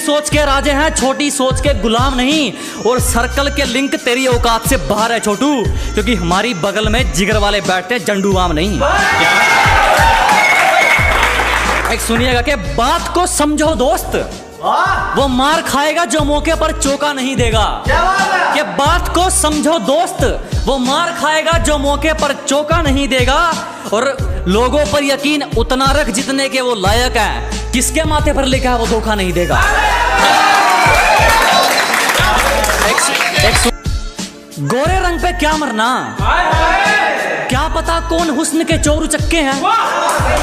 सोच के राजे हैं, छोटी सोच के गुलाम नहीं। और सर्कल के लिंक तेरी औकात से बाहर है छोटू, क्योंकि हमारी बगल में जिगर वाले बैठते हैं, जंडू आम नहीं। एक सुनिएगा कि बात को समझो दोस्त, वो मार खाएगा जो मौके पर चौका नहीं देगा। कि बात को समझो दोस्त, वो मार खाएगा जो मौके पर चौका नहीं देगा। और लोगों पर यकीन उतना रख जितने के वो लायक है, किसके माथे पर लिखा है वो धोखा नहीं देगा। गोरे रंग पे क्या मरना, क्या पता कौन हुस्न के चोर चक्के हैं।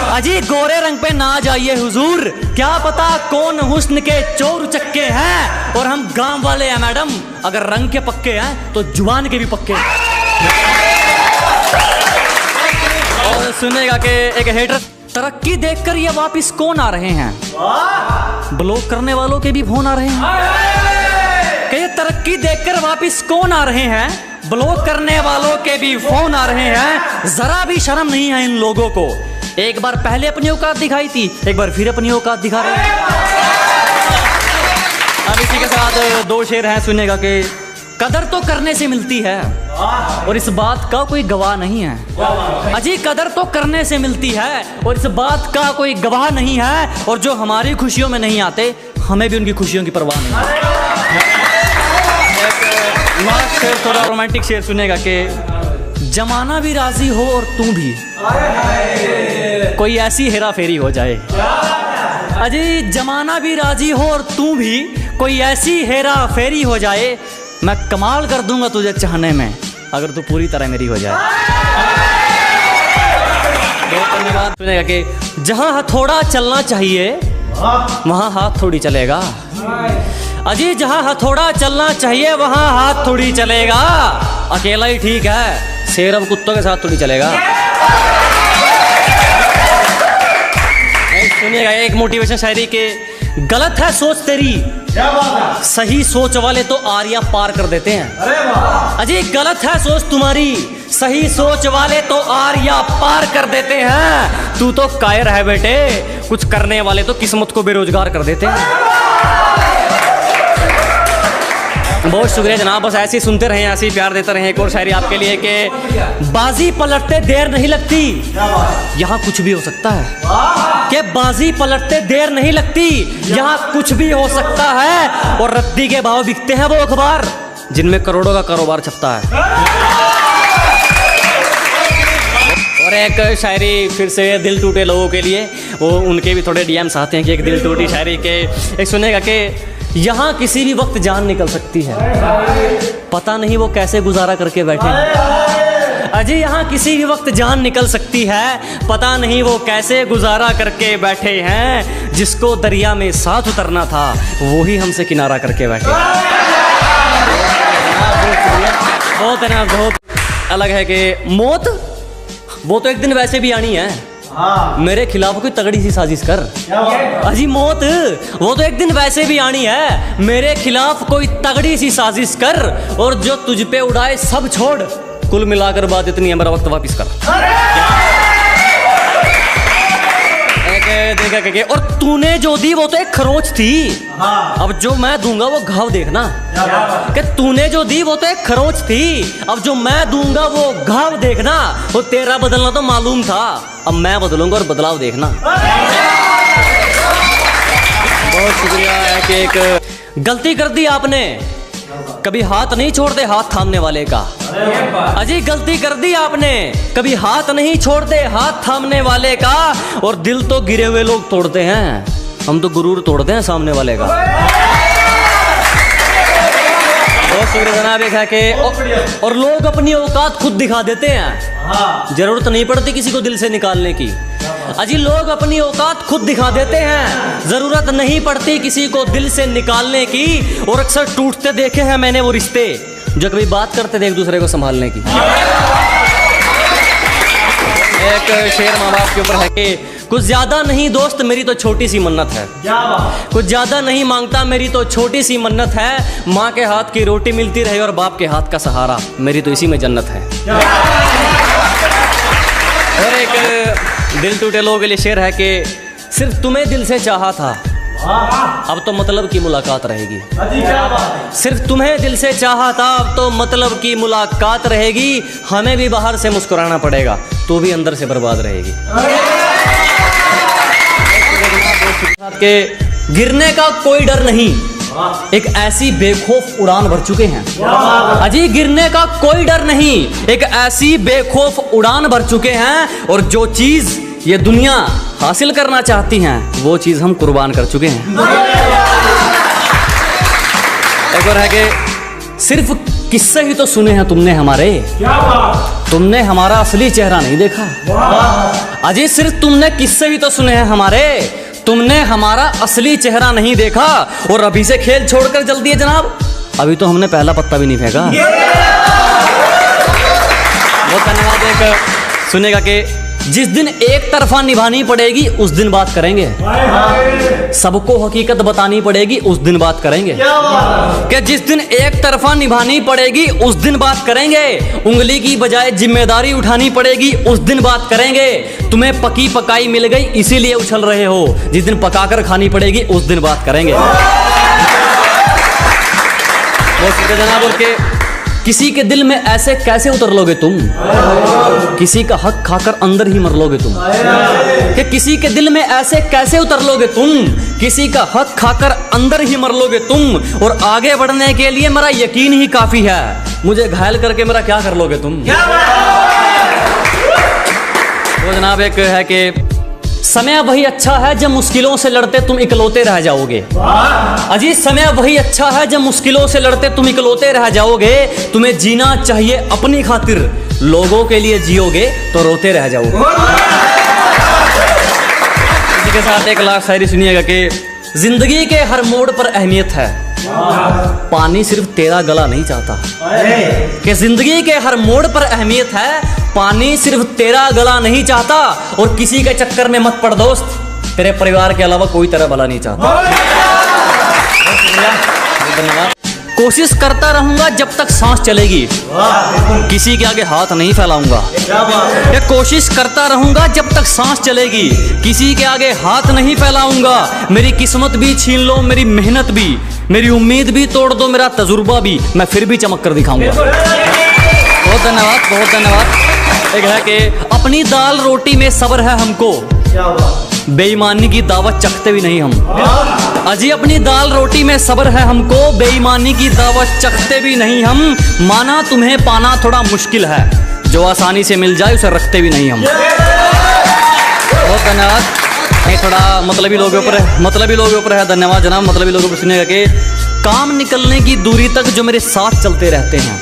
अजी गोरे रंग पे ना जाइए हुजूर, क्या पता कौन हुस्न के चोर चक्के हैं। और हम गांव वाले हैं मैडम, अगर रंग के पक्के हैं तो जुबान के भी पक्के हैं। और सुनेगा कि एक हेटर, तरक्की देखकर ये वापिस कौन आ रहे हैं, ब्लॉक करने वालों के भी फोन आ रहे हैं। कि ये तरक्की देखकर वापिस कौन आ रहे हैं, ब्लॉक करने वालों के भी फोन आ रहे हैं। जरा भी शर्म नहीं है इन लोगों को। एक बार पहले अपनी औकात दिखाई थी, एक बार फिर अपनी औकात दिखा रहे हैं। अब इसी के साथ दो शेर हैं, सुनेगा कि कदर तो करने से मिलती है और इस बात का कोई गवाह नहीं है। अजी कदर तो करने से मिलती है और इस बात का कोई गवाह नहीं है। और जो हमारी खुशियों में नहीं आते, हमें भी उनकी खुशियों की परवाह नहीं है। लास्ट शेर थोड़ा रोमांटिक शेर सुनेगा कि जमाना भी राजी हो और तू भी, कोई ऐसी हेरा फेरी हो जाए। अजी जमाना भी राजी हो और तू भी, कोई ऐसी हेरा फेरी हो जाए। मैं कमाल कर दूंगा तुझे चाहने में, अगर तू पूरी तरह मेरी हो जाए। धन्यवाद। सुनेगा कि जहां हथौड़ा चलना चाहिए वहां हाथ थोड़ी चलेगा। अजी जहां हथौड़ा चलना चाहिए वहां हाथ थोड़ी चलेगा। अकेला ही ठीक है, शेर अब कुत्तों के साथ थोड़ी चलेगा। सुनिएगा एक मोटिवेशन शायरी के, गलत है सोच तेरी, सही सोच वाले तो आरिया पार कर देते हैं। अजी गलत है सोच तुम्हारी, सही सोच वाले तो आरिया पार कर देते हैं। तू तो कायर है बेटे, कुछ करने वाले तो किस्मत को बेरोजगार कर देते हैं। बहुत शुक्रिया जनाब, बस ऐसे ही सुनते रहें, ऐसे ही प्यार देते रहें। एक और शायरी आपके लिए कि बाजी पलटते देर नहीं लगती, यहाँ कुछ भी हो सकता है। कि बाजी पलटते देर नहीं लगती, यहाँ कुछ भी हो सकता है। और रद्दी के भाव बिकते हैं वो अखबार जिनमें करोड़ों का कारोबार छपता है। और एक शायरी फिर से दिल टूटे लोगों के लिए, वो उनके भी थोड़े डीएम्स आते हैं कि एक दिल टूटी शायरी के। एक सुनेगा कि यहाँ किसी भी वक्त जान निकल सकती है, पता नहीं वो कैसे गुजारा करके बैठे हैं। अजी यहाँ किसी भी वक्त जान निकल सकती है, पता नहीं वो कैसे गुजारा करके बैठे हैं। जिसको दरिया में साथ उतरना था वो ही हमसे किनारा करके बैठे। बहुत है ना, बहुत अलग है कि मौत वो तो एक दिन वैसे भी आनी है। मेरे खिलाफ कोई तगड़ी सी साजिश कर। अजी मौत वो तो एक दिन वैसे भी आनी है, मेरे खिलाफ कोई तगड़ी सी साजिश कर। और जो तुझ पे उड़ाए सब छोड़, कुल मिलाकर बात इतनी है, मेरा वक्त वापिस कर। देखा और तूने जो दी वो तो एक खरोच थी, अब जो मैं दूंगा वो घाव देखना। कि तूने जो दी वो तो एक खरोच थी, अब जो मैं दूंगा वो घाव देखना। वो तेरा बदलना तो मालूम था, अब मैं बदलूंगा और बदलाव देखना। बहुत शुक्रिया। कि एक गलती कर दी आपने, कभी हाथ नहीं छोड़ते हाथ थामने वाले का। अजी गलती कर दी आपने, कभी हाथ नहीं छोड़ते हाथ थामने वाले का। और दिल तो गिरे हुए लोग तोड़ते हैं, हम तो गुरूर तोड़ते हैं सामने वाले का। बहुत शुक्रिया जनाब। एक है कि और लोग अपनी औकात खुद दिखा देते हैं, जरूरत नहीं पड़ती किसी को दिल से निकालने की। अजी लोग अपनी औकात खुद दिखा देते हैं, जरूरत नहीं पड़ती किसी को दिल से निकालने की। और अक्सर टूटते देखे हैं मैंने वो रिश्ते जो कभी बात करते थे एक दूसरे को संभालने की। एक शेर माँ बाप के ऊपर है कि कुछ ज्यादा नहीं दोस्त मेरी तो छोटी सी मन्नत है, कुछ ज्यादा नहीं मांगता मेरी तो छोटी सी मन्नत है। माँ के हाथ की रोटी मिलती रहे और बाप के हाथ का सहारा, मेरी तो इसी में जन्नत है। और एक दिल टूटे लोगों के लिए शेर है कि सिर्फ तुम्हें दिल से चाहा था, अब तो मतलब की मुलाकात रहेगी। सिर्फ तुम्हें दिल से चाहा था, अब तो मतलब की मुलाकात रहेगी। हमें भी बाहर से मुस्कुराना पड़ेगा, तो भी अंदर से बर्बाद रहेगी। के गिरने का कोई डर नहीं, एक ऐसी बेखौफ उड़ान भर चुके हैं। अजी गिरने का कोई डर नहीं, एक ऐसी बेखौफ उड़ान भर चुके हैं। और जो चीज ये दुनिया हासिल करना चाहती हैं, वो चीज हम कुर्बान कर चुके हैं। एक और है कि सिर्फ किस्से ही तो सुने हैं तुमने हमारे, तुमने हमारा असली चेहरा नहीं देखा। अजी सिर्फ तुमने किस्से ही तो सुने हैं हमारे, तुमने हमारा असली चेहरा नहीं देखा। और अभी से खेल छोड़कर जल्दी दिए जनाब, अभी तो हमने पहला पत्ता भी नहीं फेंका। बहुत धन्यवाद। एक सुनेगा कि जिस दिन एक तरफा निभानी पड़ेगी उस दिन बात करेंगे, सबको हकीकत बतानी पड़ेगी उस दिन बात करेंगे। कि जिस दिन एक तरफा निभानी पड़ेगी उस दिन बात करेंगे, उंगली की बजाय जिम्मेदारी उठानी पड़ेगी उस दिन बात करेंगे। तुम्हें पकी पकाई मिल गई इसीलिए उछल रहे हो, जिस दिन पकाकर खानी पड़ेगी उस दिन बात करेंगे। जनाब बोल के किसी के दिल में ऐसे कैसे उतर लोगे तुम, किसी का हक खाकर अंदर ही मर लोगे तुम। कि किसी के दिल में ऐसे कैसे उतर लोगे तुम, किसी का हक खाकर अंदर ही मर लोगे तुम। और आगे बढ़ने के लिए मेरा यकीन ही काफी है, मुझे घायल करके मेरा क्या कर लोगे तुम। तो जनाब एक है कि समय वही अच्छा है जब मुश्किलों से लड़ते तुम इकलौते रह जाओगे। अजी समय वही अच्छा है जब मुश्किलों से लड़ते तुम इकलौते रह जाओगे। तुम्हें जीना चाहिए अपनी खातिर, लोगों के लिए जियोगे तो रोते रह जाओगे। इसी के साथ एक लास्ट शायरी सुनिएगा कि जिंदगी के हर मोड़ पर अहमियत है, पानी सिर्फ तेरा गला नहीं चाहता। कि जिंदगी के हर मोड़ पर अहमियत है, पानी सिर्फ तेरा गला नहीं चाहता। और किसी के चक्कर में मत पड़ दोस्त, तेरे परिवार के अलावा कोई तेरा भला नहीं चाहता। धन्यवाद। कोशिश करता रहूंगा जब तक सांस चलेगी, किसी के आगे हाथ नहीं फैलाऊंगा। ये कोशिश करता रहूंगा जब तक सांस चलेगी, किसी के आगे हाथ नहीं फैलाऊंगा। मेरी किस्मत भी छीन लो, मेरी मेहनत भी, मेरी उम्मीद भी तोड़ दो, मेरा तजुर्बा भी, मैं फिर भी चमक कर दिखाऊंगा। बहुत धन्यवाद, बहुत धन्यवाद। एक है कि अपनी दाल रोटी में सब्र है हमको, बेईमानी की दावत चखते भी नहीं हम। अजी अपनी दाल रोटी में सब्र है हमको, बेईमानी की दावत चखते भी नहीं हम। माना तुम्हें पाना थोड़ा मुश्किल है, जो आसानी से मिल जाए उसे रखते भी नहीं हम। बहुत धन्यवाद। नहीं थोड़ा मतलबी लोगों पर है, मतलबी लोगों पर है। धन्यवाद जनाब। मतलबी लोगों पर सुनिएगा कि काम निकलने की दूरी तक जो मेरे साथ चलते रहते हैं।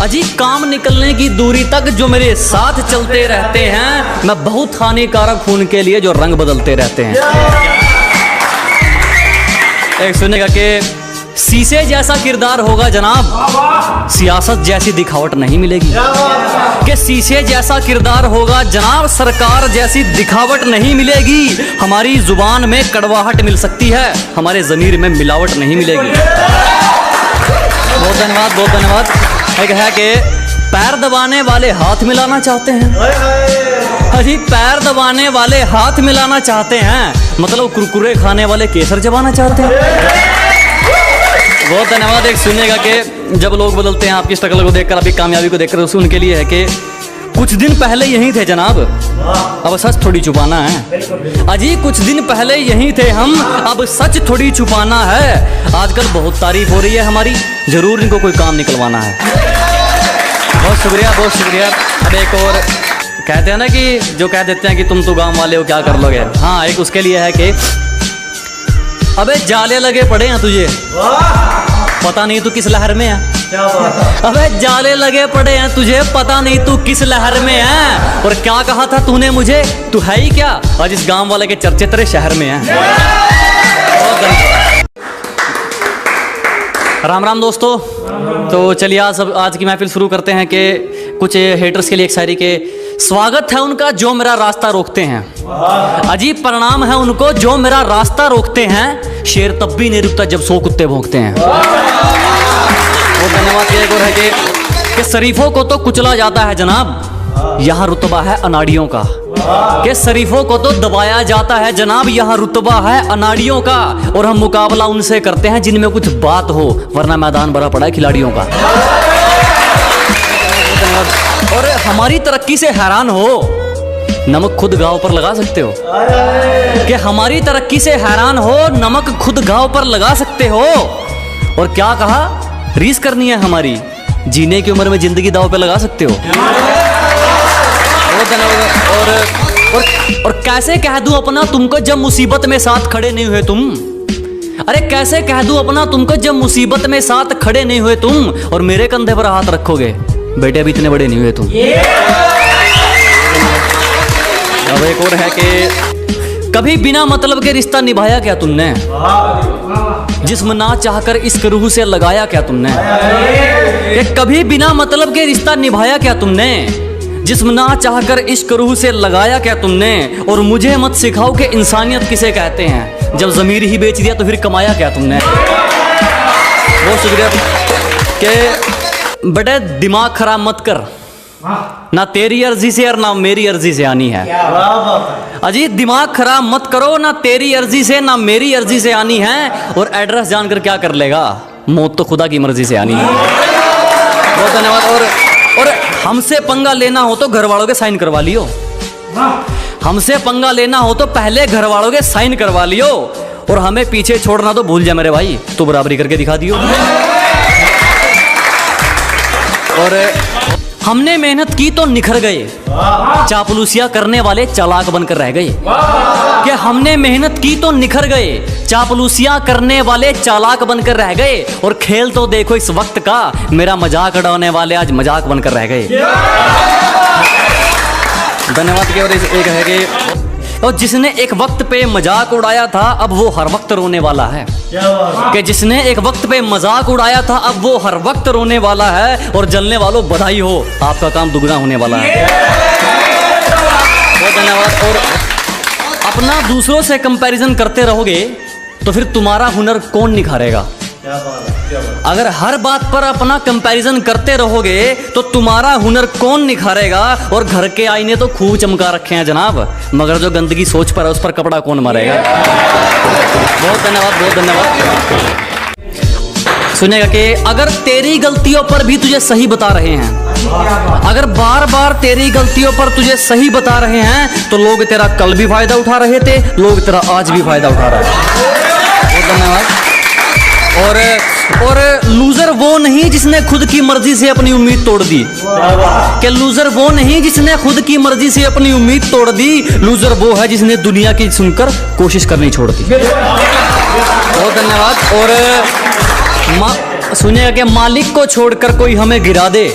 अजी काम निकलने की दूरी तक जो मेरे साथ चलते रहते हैं, मैं बहुत हानिकारक हूं उनके लिए जो रंग बदलते रहते हैं। एक सुनेगा कि शीशे जैसा किरदार होगा जनाब, सियासत जैसी दिखावट नहीं मिलेगी। कि शीशे जैसा किरदार होगा जनाब, सरकार जैसी दिखावट नहीं मिलेगी। हमारी जुबान में कड़वाहट मिल सकती है, हमारे ज़मीर में मिलावट नहीं मिलेगी। बहुत धन्यवाद, बहुत धन्यवाद। एक है कि पैर दबाने वाले हाथ मिलाना चाहते हैं। अजी पैर दबाने वाले हाथ मिलाना चाहते हैं, मतलब कुरकुरे खाने वाले केसर चबाना चाहते हैं। बहुत धन्यवाद। एक सुनिएगा कि जब लोग बदलते हैं आपकी स्ट्रगल को देखकर, आपकी कामयाबी को देखकर, उसे उनके लिए है कि कुछ दिन पहले यहीं थे जनाब, अब सच थोड़ी छुपाना है। अजी कुछ दिन पहले यहीं थे हम, अब सच थोड़ी छुपाना है। आजकल बहुत तारीफ हो रही है हमारी, जरूर इनको कोई काम निकलवाना है। बहुत शुक्रिया, बहुत शुक्रिया। अब एक और कहते हैं ना कि जो कह देते हैं कि तुम तो गांव वाले हो क्या कर लोगे। हाँ एक उसके लिए है कि अबे जाले लगे पड़े हैं तुझे, पता नहीं तू किस लहर में है। अबे जाले लगे पड़े हैं तुझे, पता नहीं तू किस लहर में है। और क्या कहा था तूने मुझे, तू है ही क्या, आज इस गांव वाले के चर्चे तेरे शहर में हैं। राम राम दोस्तों। तो चलिए आज की महफिल शुरू करते हैं कि कुछ हेटर्स के लिए एक शायरी के स्वागत है उनका जो मेरा रास्ता रोकते हैं। अजीब परिणाम है उनको जो मेरा रास्ता रोकते हैं, शेर तब भी नहीं रुकता जब 100 कुत्ते भौंकते हैं। वो धन्यवाद। एक और है कि शरीफों को तो कुचला जाता है जनाब, यहाँ रुतबा है अनाड़ियों का। कि शरीफों को तो दबाया जाता है जनाब, यहाँ रुतबा है अनाड़ियों का, और हम मुकाबला उनसे करते हैं जिनमें कुछ बात हो, वरना मैदान भरा पड़ा है खिलाड़ियों का। और हमारी तरक्की से हैरान हो, नमक खुद घाव पर लगा सकते हो कि हमारी तरक्की से हैरान हो, नमक खुद घाव पर लगा सकते हो। और क्या कहा, रीस करनी है हमारी, जीने की उम्र में जिंदगी दाव पे लगा सकते हो। और कैसे कह दूं अपना तुमको जब मुसीबत में साथ खड़े नहीं हुए तुम, अरे कैसे कह दूं अपना तुमको जब मुसीबत में साथ खड़े नहीं हुए तुम, और मेरे कंधे पर हाथ रखोगे, बेटे अभी इतने बड़े नहीं हुए तुम। अब एक और है कि कभी बिना मतलब के रिश्ता निभाया क्या तुमने, जिस्म ना चाहकर इश्क रूह से लगाया क्या तुमने, कि कभी बिना मतलब के रिश्ता निभाया क्या तुमने, जिस्म ना चाहकर इश्क रूह से लगाया क्या तुमने। और मुझे मत सिखाओ कि इंसानियत किसे कहते हैं, जब ज़मीर ही बेच दिया तो फिर कमाया क्या तुमने। बहुत शुक्रिया कि बेटे दिमाग खराब मत कर, ना तेरी अर्जी से और ना मेरी अर्जी से आनी है। अजी दिमाग खराब मत करो, ना तेरी अर्जी से ना मेरी अर्जी से आनी है। और एड्रेस जानकर क्या कर लेगा, मौत तो खुदा की मर्जी से आनी है। बहुत धन्यवाद। और हमसे पंगा लेना हो तो घर वालों के साइन करवा लियो, हमसे पंगा लेना हो तो पहले घर वालों के साइन करवा लियो, और हमें पीछे छोड़ना तो भूल जा मेरे भाई, तो बराबरी करके दिखा दियो। और हमने मेहनत की तो निखर गए, चापलूसिया करने वाले चालाक बनकर रह गए। कि हमने मेहनत की तो निखर गए, चापलूसिया करने वाले चालाक बनकर रह गए। और खेल तो देखो इस वक्त का, मेरा मजाक उड़ाने वाले आज मजाक बनकर रह गए। धन्यवाद। की और एक है कि और जिसने एक वक्त पे मजाक उड़ाया था अब वो हर वक्त रोने वाला है, कि जिसने एक वक्त पे मजाक उड़ाया था अब वो हर वक्त रोने वाला है। और जलने वालों बधाई हो, आपका काम दुगना होने वाला है। बहुत धन्यवाद। और अपना दूसरों से कंपैरिजन करते रहोगे तो फिर तुम्हारा हुनर कौन निखारेगा। अगर हर बात पर अपना कंपैरिजन करते रहोगे तो तुम्हारा हुनर कौन निखारेगा। और घर के आईने तो खूब चमका रखे हैं जनाब, मगर जो गंदगी सोच पर है उस पर कपड़ा कौन मारेगा। बहुत धन्यवाद, बहुत धन्यवाद। सुनेगा कि अगर तेरी गलतियों पर भी तुझे सही बता रहे हैं, अगर बार बार तेरी गलतियों पर तुझे सही बता रहे हैं तो लोग तेरा कल भी फायदा उठा रहे थे, लोग तेरा आज भी फायदा उठा रहे हैं। बहुत धन्यवाद। और लूजर वो नहीं जिसने खुद की मर्जी से अपनी उम्मीद तोड़ दी, कि लूजर वो नहीं जिसने खुद की मर्जी से अपनी उम्मीद तोड़ दी, लूजर वो है जिसने दुनिया की सुनकर कोशिश करनी छोड़ दी। बहुत धन्यवाद। और सुनिएगा कि मालिक को छोड़कर कोई हमें गिरा दे,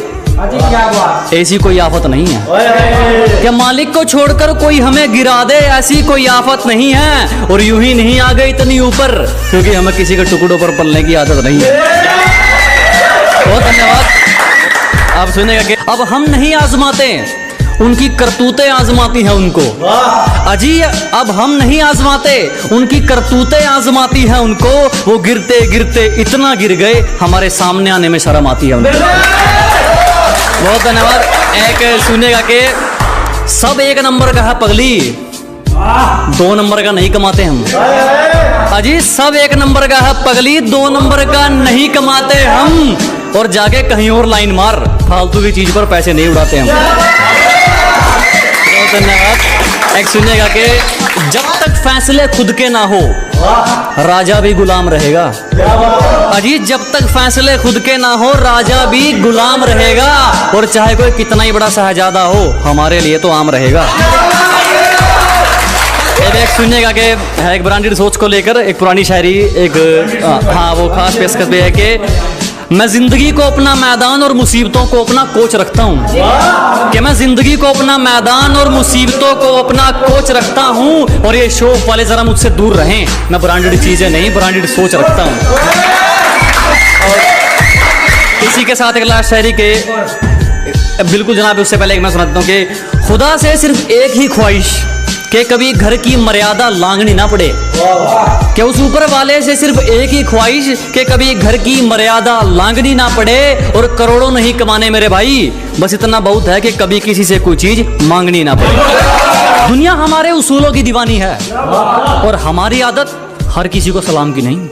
ऐसी कोई आफत नहीं है। क्या मालिक को छोड़कर कोई हमें गिरा दे, ऐसी कोई आफत नहीं है। और यूं ही नहीं आ गए इतनी ऊपर, क्योंकि हमें किसी के टुकड़ों पर पलने की आदत नहीं है। बहुत धन्यवाद। आप सुनेगा कि अब हम नहीं आजमाते, उनकी करतूतें आजमाती हैं उनको। अजी अब हम नहीं आजमाते, उनकी करतूतें आजमाती हैं उनको। वो गिरते गिरते इतना गिर गए, हमारे सामने आने में शर्म आती है उनको। बहुत धन्यवाद। एक सुनेगा कि सब एक नंबर का है पगली, 2 नंबर का नहीं कमाते हम। अजी सब एक नंबर का है पगली, 2 नंबर का नहीं कमाते हम। और जाके कहीं और लाइन मार, फालतू की चीज पर पैसे नहीं उड़ाते हम। बहुत धन्यवाद। एक सुनेगा कि जब तक फैसले खुद के ना हो राजा भी गुलाम रहेगा। अजी जब तक फैसले खुद के ना हो राजा भी गुलाम रहेगा। और चाहे कोई कितना ही बड़ा शहजादा हो, हमारे लिए तो आम रहेगा। एक सुनिएगा कि एक ब्रांडेड सोच को लेकर एक पुरानी शायरी, एक हाँ वो खास पेशकश पे है कि मैं जिंदगी को अपना मैदान और मुसीबतों को अपना कोच रखता हूँ। कि मैं जिंदगी को अपना मैदान और मुसीबतों को अपना कोच रखता हूँ। और ये शौक वाले जरा मुझसे दूर रहें, मैं ब्रांडेड चीजें नहीं ब्रांडेड सोच रखता हूँ। और इसी के साथ एक लास्ट शायरी के बिल्कुल जनाब, उससे पहले एक मैं सुनाता हूँ कि खुदा से सिर्फ एक ही ख्वाहिश कि कभी घर की मर्यादा लांघनी ना पड़े। कि उस ऊपर वाले से सिर्फ एक ही ख्वाहिश कि कभी घर की मर्यादा लांघनी ना पड़े। और करोड़ों नहीं कमाने मेरे भाई, बस इतना बहुत है कि कभी किसी से कोई चीज मांगनी ना पड़े। दुनिया हमारे उसूलों की दीवानी है और हमारी आदत हर किसी को सलाम की नहीं।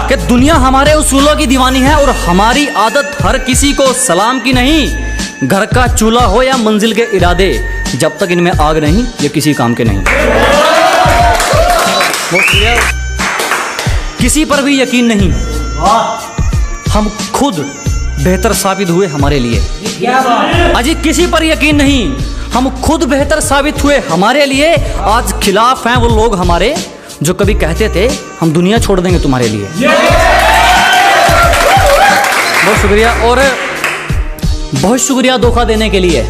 कि दुनिया हमारे उसूलों की दीवानी है और हमारी आदत हर किसी को सलाम की नहीं। घर का चूल्हा हो या मंजिल के इरादे, जब तक इनमें आग नहीं ये किसी काम के नहीं। किसी पर भी यकीन नहीं, हम खुद बेहतर साबित हुए हमारे लिए। अजी किसी पर यकीन नहीं, हम खुद बेहतर साबित हुए हमारे लिए। आज खिलाफ हैं वो लोग हमारे जो कभी कहते थे हम दुनिया छोड़ देंगे तुम्हारे लिए। बहुत शुक्रिया, और बहुत शुक्रिया धोखा देने के लिए।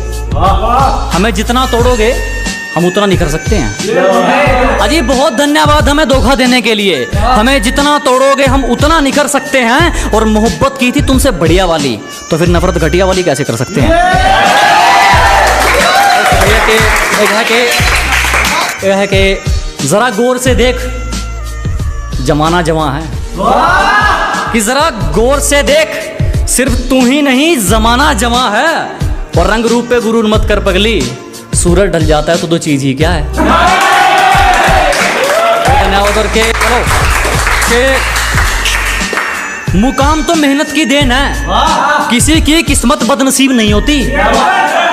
हमें जितना तोड़ोगे हम उतना निखर सकते हैं। अजी बहुत धन्यवाद हमें धोखा देने के लिए। हमें जितना तोड़ोगे हम उतना निखर सकते हैं। और मोहब्बत की थी तुमसे बढ़िया वाली, तो फिर नफरत घटिया वाली कैसे कर सकते हैं। यह है कि जरा गौर से देख, जमाना जवां है। कि जरा गौर से देख, सिर्फ तू ही नहीं जमाना जवां है। और रंग रूप पे गुरूर मत कर पगली, सूरज ढल जाता है तो दो चीज ही क्या है। मुकाम तो मेहनत की देन है, किसी की किस्मत बदनसीब नहीं होती।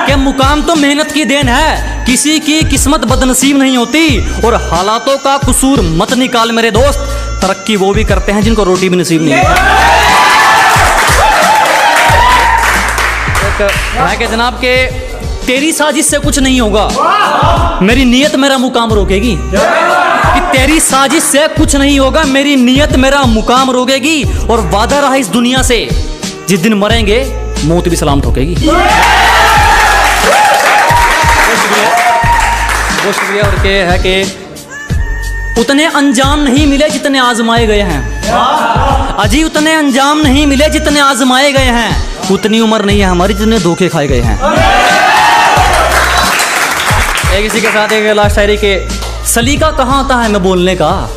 क्या मुकाम तो मेहनत की देन है, किसी की किस्मत बदनसीब नहीं होती। और हालातों का कसूर मत निकाल मेरे दोस्त, तरक्की वो भी करते हैं जिनको रोटी भी नसीब नहीं है। कि जनाब के तेरी साजिश से कुछ नहीं होगा, मेरी नीयत मेरा मुकाम रोकेगी। कि तेरी साजिश से कुछ नहीं होगा, मेरी नीयत मेरा मुकाम रोकेगी। और वादा रहा इस दुनिया से, जिस दिन मरेंगे मौत भी सलाम ठोकेगी। बहुत शुक्रिया। और के है कि उतने अंजाम नहीं मिले जितने आजमाए गए हैं। अजी उतने अंजाम नहीं मिले जितने आजमाए गए हैं। उतनी उम्र नहीं है हमारी जितने धोखे खाए गए हैं। एक इसी के साथ एक लास्ट शायरी के, सलीका कहाँ आता है मैं बोलने का,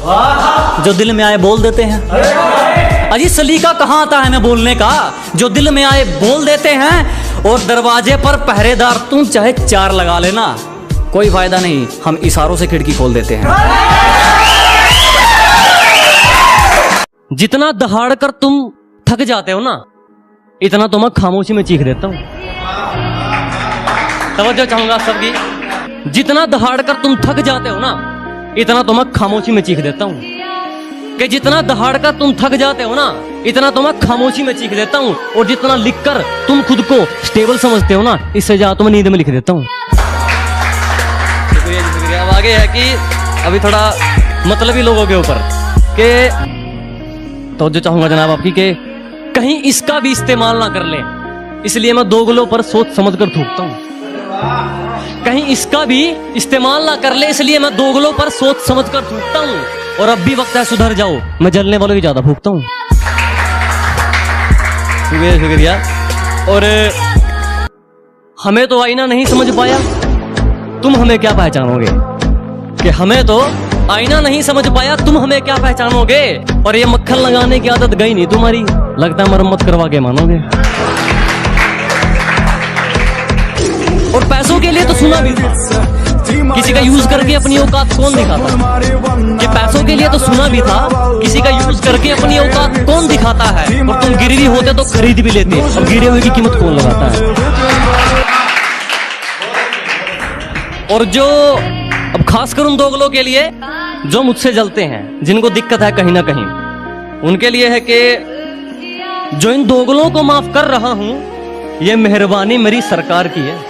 जो दिल में आए बोल देते हैं। अजी सलीका कहाँ आता है मैं बोलने का, जो दिल में आए बोल देते हैं। और दरवाजे पर पहरेदार तुम चाहे 4 लगा लेना, कोई फायदा नहीं, हम इशारों से खिड़की खोल देते हैं। जितना दहाड़ कर तुम थक जाते हो ना, इतना तो मैं खामोशी में चीख देता हूँ। तवज्जो चाहूंगा सबकी, जितना दहाड़ कर तुम थक जाते हो ना, इतना तो मैं खामोशी में चीख देता हूँ। कि जितना दहाड़ कर तुम थक जाते हो ना, इतना तो मैं खामोशी में चीख देता हूँ। और जितना लिखकर तुम खुद को स्टेबल समझते हो ना, इससे ज्यादा तो मैं नींद में लिख देता हूँ। शुक्रिया। अब आगे है कि अभी थोड़ा मतलबी लोगों के ऊपर के तो जो चाहूंगा जनाब आपकी के कहीं इसका भी इस्तेमाल ना कर ले, इसलिए मैं दोगलों पर सोच समझ कर थूकता हूँ। कहीं इसका भी इस्तेमाल ना कर ले, इसलिए मैं दोगलों पर सोच समझ कर थूकता हूँ। और अब भी वक्त है सुधर जाओ, मैं जलने वालों की ज्यादा फूकता हूँ। शुक्रिया। और हमें तो आईना नहीं समझ पाया, तुम हमें क्या पहचानोगे। कि हमें तो आईना नहीं समझ पाया, तुम हमें क्या पहचानोगे। और ये मक्खन लगाने की आदत गई नहीं तुम्हारी, लगता है मरम्मत करवा के मानोगे। और पैसों के लिए तो सुना भी था, किसी का यूज करके अपनी औकात कौन दिखाता। ये पैसों के लिए तो सुना भी था, किसी का यूज करके अपनी औकात कौन दिखाता है। और तुम गिरवी होते तो खरीद भी लेते, और गिरे हुए की कीमत कौन लगाता है। और जो अब खासकर उन दोगलों के लिए जो मुझसे जलते हैं, जिनको दिक्कत है कहीं ना कहीं, उनके लिए है कि जो इन दोगलों को माफ कर रहा हूं, ये मेहरबानी मेरी सरकार की है।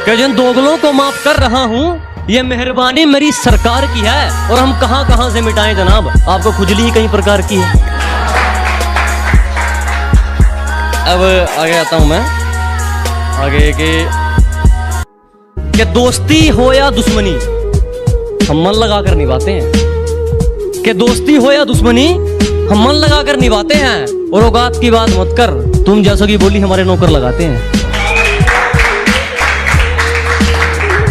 कि जिन दोगलों को माफ कर रहा हूं, ये मेहरबानी मेरी सरकार की है। और हम कहां कहां से मिटाएं जनाब, आपको खुजली ही कई प्रकार की है। अब आगे आता हूं मैं आगे कि दोस्ती हो या दुश्मनी हम मन लगाकर निभाते हैं। कि दोस्ती हो या दुश्मनी हम मन लगाकर निभाते हैं। और औकात की बात मत कर, तुम जैसा की बोली हमारे नौकर लगाते हैं।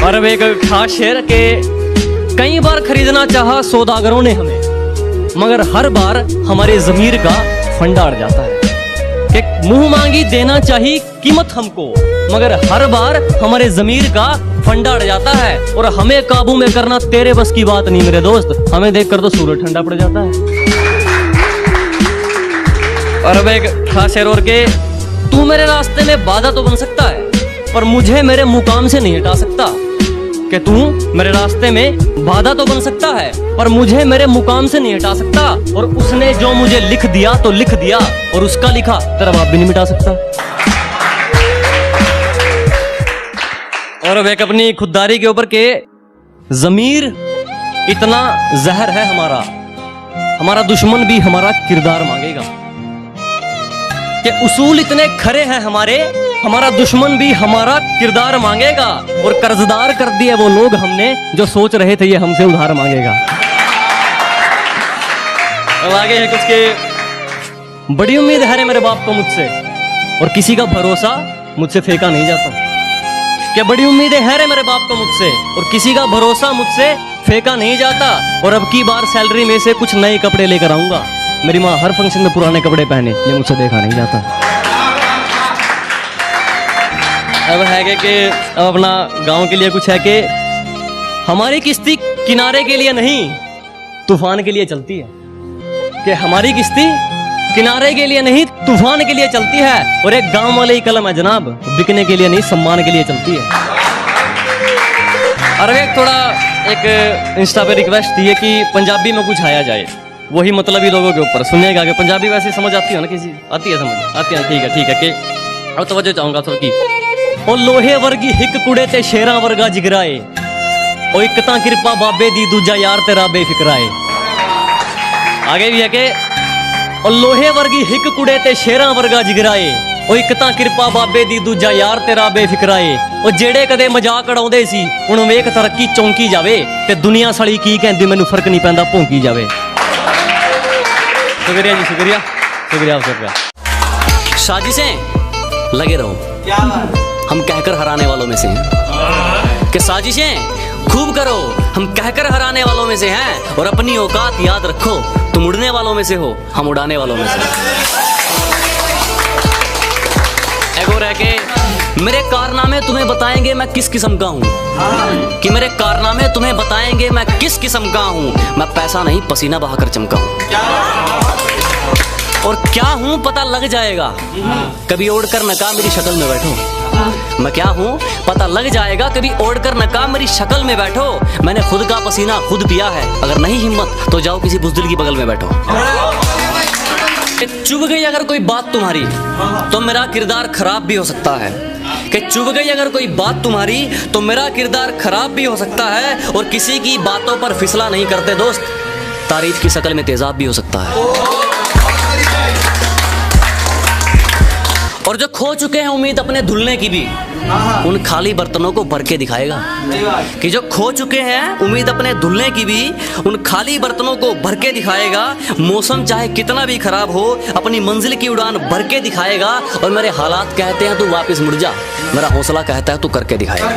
और अब एक खास शेर के, कई बार खरीदना चाहा सौदागरों ने हमें, मगर हर बार हमारे जमीर का फंडा अड़ जाता है। कि मुंह मांगी देना चाहिए कीमत हमको, मगर हर बार हमारे जमीर का फंडा अड़ जाता है और हमें काबू में करना तेरे बस की बात नहीं मेरे दोस्त। हमें देखकर तो सूरज ठंडा पड़ जाता है। और अब एक खास शेर और के, तू मेरे रास्ते में बाधा तो बन सकता है पर मुझे मेरे मुकाम से नहीं हटा सकता। कि तू मेरे रास्ते में बाधा तो बन सकता है पर मुझे मेरे मुकाम से नहीं हटा सकता। और उसने जो मुझे लिख दिया तो लिख दिया, और उसका लिखा तेरा बाप भी नहीं मिटा सकता। और अब एक अपनी खुददारी के ऊपर के, जमीर इतना जहर है हमारा, हमारा दुश्मन भी हमारा किरदार मांगेगा। कि उसूल इतने खरे हैं हमारे, हमारा दुश्मन भी हमारा किरदार मांगेगा। और कर्जदार कर दिए वो लोग हमने जो सोच रहे थे ये हमसे उधार मांगेगा। अब आगे है कुछ के, बड़ी उम्मीद है मेरे बाप को मुझसे और किसी का भरोसा मुझसे फेंका नहीं जाता। क्या बड़ी उम्मीदें हैं रे मेरे बाप को मुझसे और किसी का भरोसा मुझसे फेंका नहीं जाता। और अब की बार सैलरी में से कुछ नए कपड़े लेकर आऊंगा। मेरी माँ हर फंक्शन में पुराने कपड़े पहने, ये मुझसे देखा नहीं जाता। अब है कि अब अपना गांव के लिए कुछ है कि, हमारी किश्ती किनारे के लिए नहीं तूफान के लिए चलती है। कि हमारी किश्ती किनारे के लिए नहीं तूफान के लिए चलती है। और एक गांव वाले ही कलम है जनाब, बिकने के लिए नहीं सम्मान के लिए चलती है। और एक थोड़ा एक इंस्टा पे रिक्वेस्ट थी कि पंजाबी में कुछ आया जाए, वही मतलबी लोगों के ऊपर सुनिएगा। कि पंजाबी वैसे समझ आती है ना, किसी आती है समझ आती है, ठीक है कि अब तवज्जो चाहूंगा थोड़ी की। ओ लोहे वर्गी हिक कुड़े ते शेरा वर्गा जिगराए, ओ एक तां कृपा बाबे दी दूजा यार तेरा बेफिक्राए। आगे भी है कि, ओ लोहे वर्गी हिक कुड़े ते शेरा वर्गा जिगराए, ओ एक तां कृपा बाबे दी दूजा यार तेरा बेफिक्राए। ओ जेड़े कदे मजाक उड़ाउंदे सी हुण वेख तरक्की चौंकी जावे, ते दुनिया सड़ी की कहंदी मैनू फर्क नहीं पैंदा भौंकी जावे। शुक्रिया जी, शुक्रिया शुक्रिया शुक्रिया। साजिशें लगे रहो, हम कहकर हराने वालों में से हैं। कि साजिशें खूब करो, हम कहकर हराने वालों में से हैं। और अपनी औकात याद रखो, तुम उड़ने वालों में से हो, हम उड़ाने वालों में से। एक और है कि, मेरे कारनामे तुम्हें बताएंगे मैं किस किस्म का हूँ। कि मेरे कारनामे तुम्हें बताएंगे मैं किस किस्म का हूँ। मैं पैसा नहीं पसीना बहाकर चमका हूँ। और क्या हूँ पता लग जाएगा, कभी ओढ़कर नकाब मेरी शक्ल में बैठो। मैं क्या हूँ पता लग जाएगा, कभी ओढ़कर नकाब मेरी शक्ल में बैठो। मैंने खुद का पसीना खुद पिया है, अगर नहीं हिम्मत तो जाओ किसी बुज़दिल की बगल में बैठो। चुभ गई अगर कोई बात तुम्हारी तो मेरा किरदार खराब भी हो सकता है। कि चुभ गई अगर कोई बात तुम्हारी तो मेरा किरदार खराब भी हो सकता है। और किसी की बातों पर फिसला नहीं करते दोस्त, तारीफ की शक्ल में तेजाब भी हो सकता है। और जो खो चुके हैं उम्मीद अपने धुलने की भी, उन खाली बर्तनों को भर के दिखाएगा। कि जो खो चुके हैं उम्मीद अपने धुलने की भी, उन खाली बर्तनों को भर के दिखाएगा। मौसम चाहे कितना भी खराब हो, अपनी मंजिल की उड़ान भर के दिखाएगा। और मेरे हालात कहते हैं तू वापस मुड़ जा, मेरा हौसला कहता है तू करके दिखाएगा।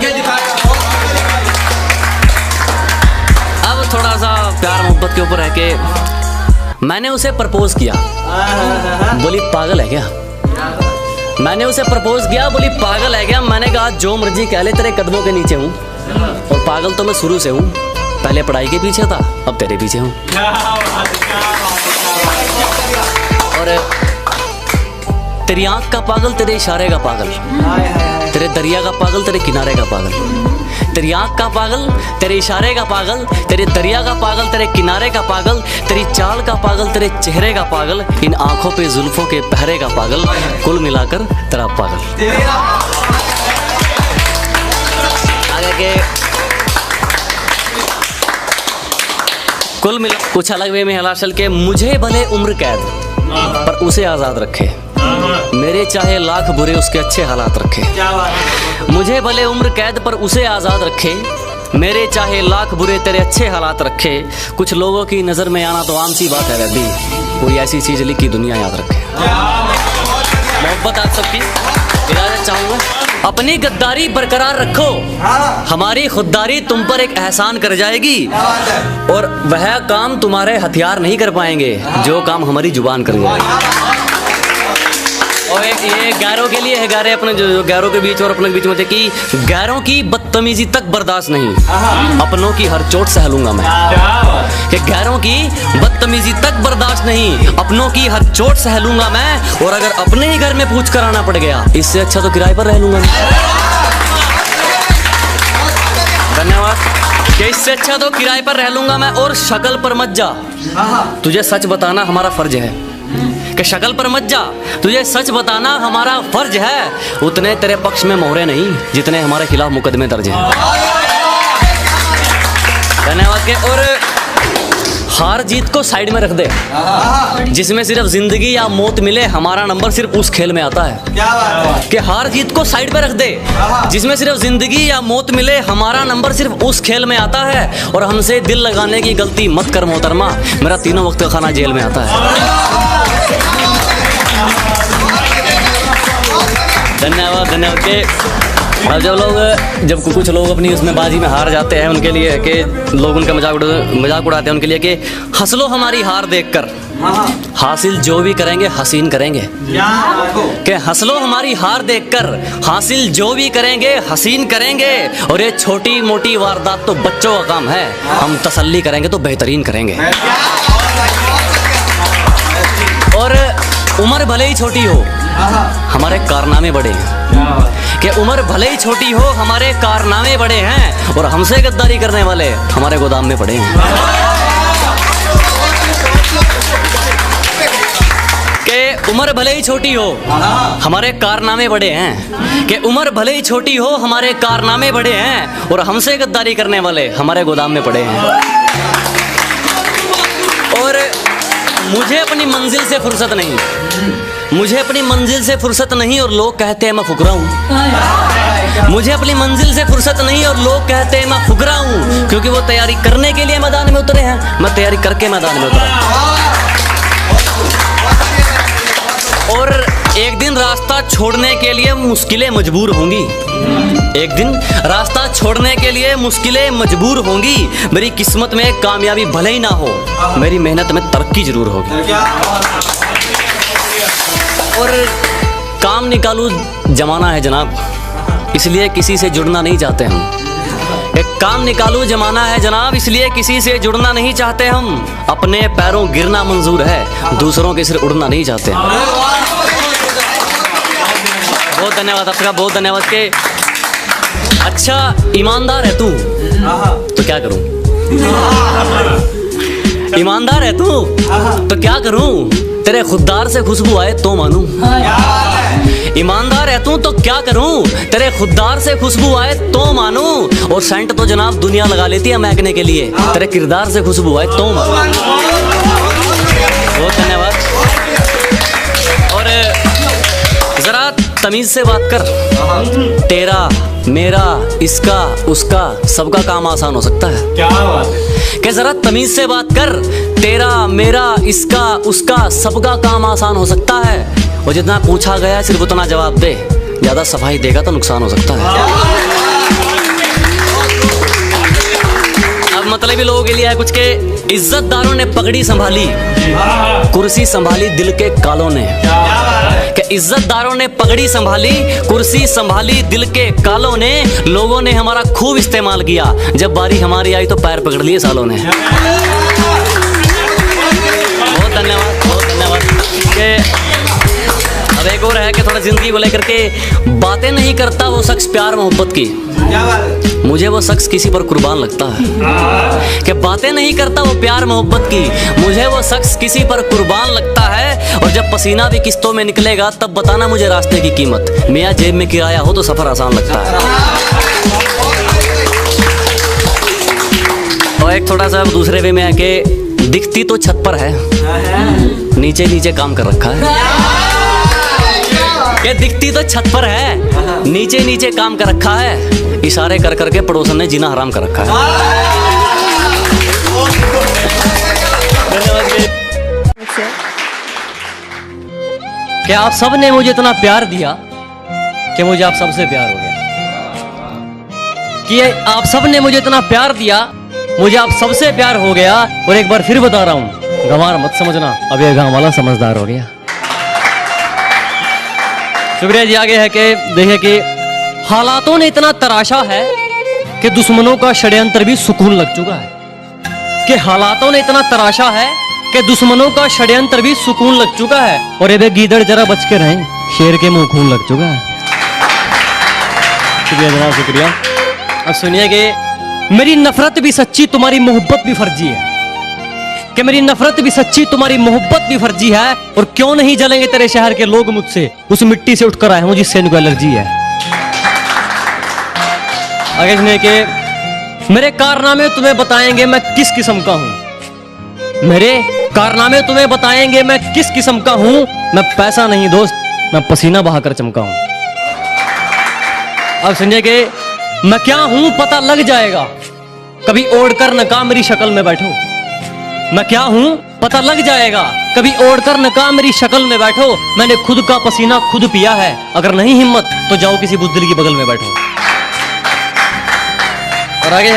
अब थोड़ा सा प्यार मोहब्बत के ऊपर है कि, मैंने उसे प्रपोज किया, बोली पागल है क्या। मैंने उसे प्रपोज किया, बोली पागल है क्या। मैंने कहा जो मर्जी कह ले, तेरे कदमों के नीचे हूँ। और पागल तो मैं शुरू से हूँ, पहले पढ़ाई के पीछे था, अब तेरे पीछे हूँ। और तेरी आंख का पागल, तेरे इशारे का पागल, तेरे दरिया का पागल, तेरे किनारे का पागल। तेरी आंख का पागल, तेरे इशारे का पागल, तेरे दरिया का पागल, तेरे किनारे का पागल, तेरी चाल का पागल, तेरे चेहरे का पागल, इन आंखों पे जुल्फों के पहरे का पागल, कुल मिलाकर तेरा पागल। आगे के कुल मिला कुछ अलग वे में हलाशल के, मुझे भले उम्र कैद पर उसे आजाद रखे, मेरे चाहे लाख बुरे उसके अच्छे हालात रखे। मुझे भले उम्र कैद पर उसे आज़ाद रखे, मेरे चाहे लाख बुरे तेरे अच्छे हालात रखे। कुछ लोगों की नज़र में आना तो आम सी बात है रब्बी, कोई ऐसी चीज़ लिखी दुनिया याद रखे। मोहब्बत आप सबकी इजाज़त चाहूँगा, अपनी गद्दारी बरकरार रखो, हमारी खुददारी तुम पर एक एहसान कर जाएगी। और वह काम तुम्हारे हथियार नहीं कर पाएंगे जो काम हमारी जुबान कर जाएगी। और एक ये गैरों के लिए है, गैरे अपने जो गैरों के बीच और अपने बीच में थे कि गैरों की बदतमीजी तक बर्दाश्त नहीं, अपनों की हर चोट सह लूंगा मैं। कि गैरों की बदतमीजी तक बर्दाश्त नहीं, अपनों की हर चोट सह लूंगा मैं। और अगर अपने ही घर में पूछ कर आना पड़ गया, इससे अच्छा तो किराए पर रह लूंगा मैं। धन्यवाद। कि इससे अच्छा तो किराए पर रह लूंगा मैं। और शक्ल पर मत जा, तुझे सच बताना हमारा फर्ज है। कि शक्ल पर मत जा, तुझे सच बताना हमारा फर्ज है। उतने तेरे पक्ष में मोहरे नहीं जितने हमारे खिलाफ मुकदमे दर्ज हैं। धन्यवाद। के और हार जीत को साइड में रख दे, जिसमें सिर्फ जिंदगी या मौत मिले, हमारा नंबर सिर्फ उस खेल में आता है। क्या बात है? कि हार जीत को साइड में रख दे, जिसमें सिर्फ जिंदगी या मौत मिले, हमारा नंबर सिर्फ उस खेल में आता है। और हमसे दिल लगाने की गलती मत कर मोहतरमा, मेरा तीनों वक्त का खाना जेल में आता है। धन्यवाद। धन्यवाद। के अब जब कुछ लोग अपनी उसमें बाजी में हार जाते हैं, उनके लिए कि लोग उनका मजाक उड़ाते हैं, उनके लिए कि हंस लो हमारी हार देखकर, हासिल जो भी करेंगे हसीन करेंगे। कि हंस लो हमारी हार देखकर, हासिल जो भी करेंगे हसीन करेंगे। और ये छोटी मोटी वारदात तो बच्चों का काम है, हम तसल्ली करेंगे तो बेहतरीन करेंगे। और उम्र भले ही छोटी हो, हमारे कारनामे बड़े हैं। कि उम्र भले ही छोटी हो, हमारे कारनामे बड़े हैं। और हमसे गद्दारी करने वाले हमारे गोदाम में पड़े हैं। कि उम्र भले ही छोटी हो, हमारे कारनामे बड़े हैं। कि उम्र भले ही छोटी हो, हमारे कारनामे बड़े हैं। और हमसे गद्दारी करने वाले हमारे गोदाम में पड़े हैं। और मुझे अपनी मंजिल से फुर्सत नहीं, मुझे अपनी मंजिल से फुर्सत नहीं। और लोग कहते हैं मैं फुकरा हूँ। मुझे अपनी मंजिल से फुर्सत नहीं और लोग कहते हैं मैं फुकरा हूँ। क्योंकि वो तैयारी करने के लिए मैदान में उतरे हैं, मैं तैयारी करके मैदान में उतरा। और एक दिन रास्ता छोड़ने के लिए मुश्किलें मजबूर होंगी, एक दिन रास्ता छोड़ने के लिए मुश्किलें मजबूर होंगी। मेरी किस्मत में कामयाबी भले ही ना हो, मेरी मेहनत में तरक्की जरूर होगी। और काम निकालू जमाना है जनाब, इसलिए किसी से जुड़ना नहीं चाहते हम। एक काम निकालू जमाना है जनाब, इसलिए किसी से जुड़ना नहीं चाहते हम। अपने पैरों गिरना मंजूर है, दूसरों के सिर उड़ना नहीं चाहते। बहुत धन्यवाद आपका, बहुत धन्यवाद। के अच्छा ईमानदार है तू तो क्या करूं, ईमानदार है तू तो क्या करूं, तेरे खुददार से खुशबू आए तो मानूं। ईमानदार है तू तो क्या करूं, तेरे खुददार से खुशबू आए तो मानूं। और सेंट तो जनाब दुनिया लगा लेती है महकने के लिए, तेरे किरदार से खुशबू आए तो मानूं। बहुत धन्यवाद। और जरा तमीज से बात कर, तेरा मेरा इसका उसका सबका काम आसान हो सकता है। क्या बात है? कि जरा तमीज से बात कर, तेरा मेरा इसका उसका सबका काम आसान हो सकता है। और जितना पूछा गया सिर्फ उतना जवाब दे, ज्यादा सफाई देगा तो नुकसान हो सकता है। अब मतलब लोगों के लिए है कुछ के इज्जतदारों ने पगड़ी संभाली, कुर्सी संभाली दिल के कालों ने। कि इज्जतदारों ने पगड़ी संभाली, कुर्सी संभाली दिल के कालों ने। लोगों ने हमारा खूब इस्तेमाल किया, जब बारी हमारी आई तो पैर पकड़ लिए सालों ने। बहुत धन्यवाद, बहुत धन्यवाद। अब एक और है कि थोड़ा जिंदगी को लेकर के बातें नहीं करता वो शख्स प्यार मोहब्बत की, मुझे वो शख्स किसी पर कुर्बान लगता है। कि बातें नहीं करता वो प्यार मोहब्बत की, मुझे वो शख्स किसी पर कुर्बान लगता है। और जब पसीना भी किस्तों में निकलेगा तब बताना मुझे रास्ते की कीमत, मियाँ जेब में किराया हो तो सफर आसान लगता है। और एक थोड़ा सा दूसरे वे में है कि दिखती तो छत पर है, नीचे नीचे काम कर रखा है। ये दिखती तो छत पर है, नीचे नीचे काम कर रखा है। इशारे कर करके पड़ोसन ने जीना हराम कर रखा है। क्या आप सब ने मुझे इतना प्यार दिया कि मुझे आप सबसे प्यार हो गया। कि आप सब ने मुझे इतना प्यार दिया, मुझे आप सबसे प्यार हो गया। और एक बार फिर बता रहा हूँ, गंवार मत समझना, अब ये गाँव वाला समझदार हो गया। शुक्रिया जी। आगे है कि देखिए कि हालातों ने इतना तराशा है कि दुश्मनों का षड्यंत्र भी सुकून लग चुका है। कि हालातों ने इतना तराशा है कि दुश्मनों का षड्यंत्र भी सुकून लग चुका है। और ये गीदड़ जरा बच के रहें, शेर के मुंह खून लग चुका है। शुक्रिया जनाब, शुक्रिया। अब सुनिए कि मेरी नफरत भी सच्ची, तुम्हारी मोहब्बत भी फर्जी है। कि मेरी नफरत भी सच्ची, तुम्हारी मोहब्बत भी फर्जी है। और क्यों नहीं जलेंगे तेरे शहर के लोग मुझसे, उस मिट्टी से उठकर आए हूं जिससे इनको एलर्जी है। आगे सुनिए कि मेरे कारनामे तुम्हें बताएंगे मैं किस किस्म का हूं। मेरे कारनामे तुम्हें बताएंगे मैं किस किस्म का हूं। मैं पैसा नहीं दोस्त, मैं पसीना बहाकर चमका हूं। अब सुनिए कि मैं क्या हूं पता लग जाएगा, कभी ओढ़कर नकाब मेरी शक्ल में बैठो। मैं क्या हूं पता लग जाएगा, कभी ओढ़कर नकाब मेरी शक्ल में बैठो। मैंने खुद का पसीना खुद पिया है, अगर नहीं हिम्मत तो जाओ किसी बुज़दिल की बगल में बैठो। और आगे